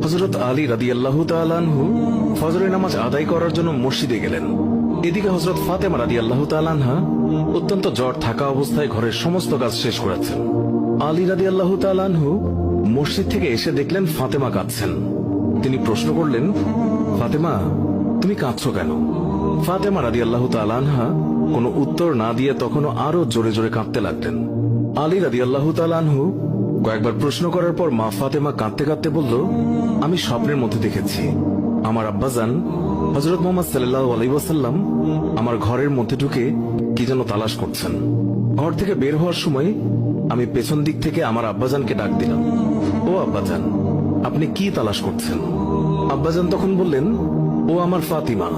হযরত আলী রাদিয়াল্লাহু তাআলা আনহু ফজরের নামাজ আদায় করার জন্য মসজিদে গেলেন। এদিকে হযরত ফাতেমা রাদিয়াল্লাহু তাআলা আনহা অত্যন্ত জ্বর থাকা অবস্থায় ঘরের সমস্ত কাজ শেষ করেছেন। আলী রাদিয়াল্লাহু তাআলা আনহু মসজিদ থেকে এসে দেখলেন ফাতেমা কাঁদছেন। তিনি প্রশ্ন করলেন, ফাতেমা, তুমি কাঁদছো কেন? ফাতেমা রাদিয়াল্লাহু তাআলা আনহা কোনো উত্তর না দিয়ে তখনও আরো জোরে জোরে কাঁদতে লাগলেন। আলী রাদিয়াল্লাহু তাআলা আনহু কয়েকবার প্রশ্ন করার পর মা ফাতেমা কাঁদতে কাঁদতে বলল, আমি স্বপ্নের মধ্যে দেখেছি আমার আব্বাজান হযরত মুহাম্মদ সাল্লাল্লাহু আলাইহি ওয়াসাল্লাম আমার ঘরের মধ্যে ঢুকে কি যেন তালাশ করছেন। ঘর থেকে বের হওয়ার সময় আমি পেছন দিক থেকে আমার আব্বাজানকে ডাক দিলাম, ও আব্বাজান, আপনি কি তালাশ করছেন? আব্বাজান তখন বললেন, ও আমার ফাতিমা,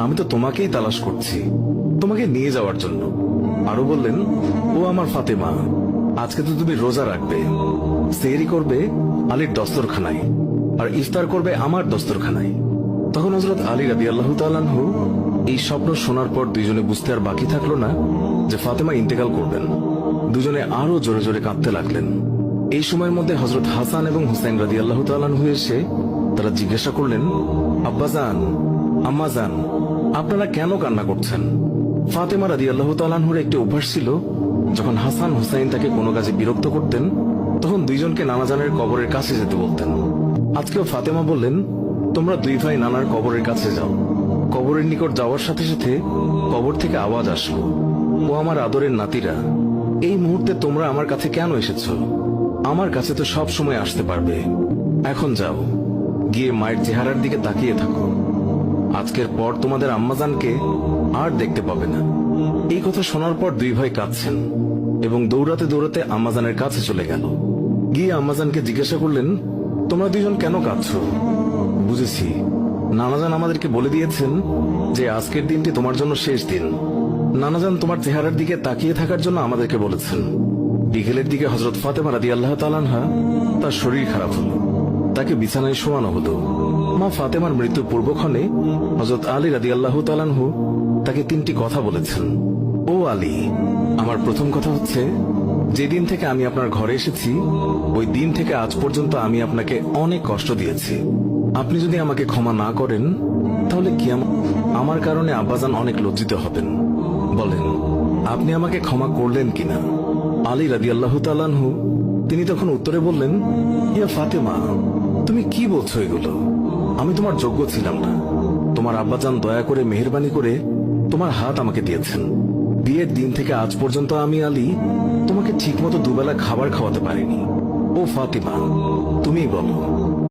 আমি তো তোমাকেই তালাশ করছি, তোমাকে নিয়ে যাওয়ার জন্য। আরো বললেন, ও আমার ফাতেমা, আজকে তো তুমি রোজা রাখবে, সেহরি করবে আলীর দস্তরখানায় আর ইফতার করবে আমার দস্তরখানায়। তখন হযরত আলী রাদিয়াল্লাহু তাআলা আনহু এই স্বপ্ন শোনার পর দুইজনে বুঝতে আর বাকি থাকলো না যে ফাতেমা ইন্তেকাল করবেন। দুজনে আরো জোরে জোরে কাঁদতে লাগলেন। এই সময়ের মধ্যে হযরত হাসান এবং হুসাইন রাদিয়াল্লাহু তাআলা আনহু এসে তারা জিজ্ঞাসা করলেন, আব্বাজান, আম্মাজান, আপনারা কেন কান্না করছেন? ফাতেমা রাদিয়াল্লাহু তাআলা আনহুর একটি অভ্যাস ছিল, যখন হাসান হুসাইন তাকে কোনো কাজে বিরক্ত করতেন তখন দুইজনকে নানাজানের কবরের কাছে যেতে বলতেন। আজকেও ফাতেমা বললেন, তোমরা দুই ভাই নানার কবরের কাছে যাও। কবরের নিকট যাওয়ার সাথে সাথে কবর থেকে আওয়াজ আসলো, ও আমার আদরের নাতিরা, এই মুহূর্তে তোমরা আমার কাছে কেন এসেছো? আমার কাছে তো সব সময় আসতে পারবে। এখন যাও, গিয়ে মায়ের চেহারার দিকে তাকিয়ে থাকো। আজকের পর তোমাদের আম্মাজানকে আর দেখতে পাবে না। এই কথা শোনার পর দুই ভাই কাঁদছেন এবং দৌড়াতে দৌড়াতে আম্মাজানের কাছে চলে গেল। গিয়ে আম্মাজানকে জিজ্ঞাসা করলেন, তোমরা দুইজন কেন কাঁদছো? বুঝেছি, নানাজান আমাদেরকে বলে দিয়েছেন যে আজকের দিনটি তোমার জন্য শেষ দিন। নানাজান তোমার চেহারার দিকে তাকিয়ে থাকার জন্য আমাদেরকে বলেছেন। বিকেলের দিকে হযরত ফাতেমা রাদিয়াল্লাহু তাআলা আনহা তার শরীর খারাপ হলো, তাকে বিছানায় শোয়ানো হলো। মা ফাতেমার মৃত্যু পূর্বক্ষণে হযরত আলী রাদিয়াল্লাহু তাআলা আনহু তাকে তিনটি কথা বলেছেন। ও আলী, আমার প্রথম কথা হচ্ছে, যেদিন থেকে আমি আপনার ঘরে এসেছি ওই দিন থেকে আজ পর্যন্ত আমি আপনাকে অনেক কষ্ট দিয়েছি। আপনি যদি আমাকে ক্ষমা না করেন তাহলে কি আমার কারণে আব্বাজান অনেক লজ্জিত হবেন। বলেন, আপনি আমাকে ক্ষমা করলেন কিনা? আলী রাদিয়াল্লাহু তাআলা আনহু তিনি তখন উত্তরে বললেন, ইয়া ফাতেমা, তুমি কি বলছো এগুলো? আমি তোমার যোগ্য ছিলাম না। তোমার আব্বাজান দয়া করে মেহেরবানি করে তোমার হাত আমাকে দিয়েছেন। বিয়ের দিন থেকে আজ পর্যন্ত আমি আলী তোমাকে ঠিকমতো দুবেলা খাবার খাওয়াতে পারিনি। ও ফাতিমা, তুমিই বলো,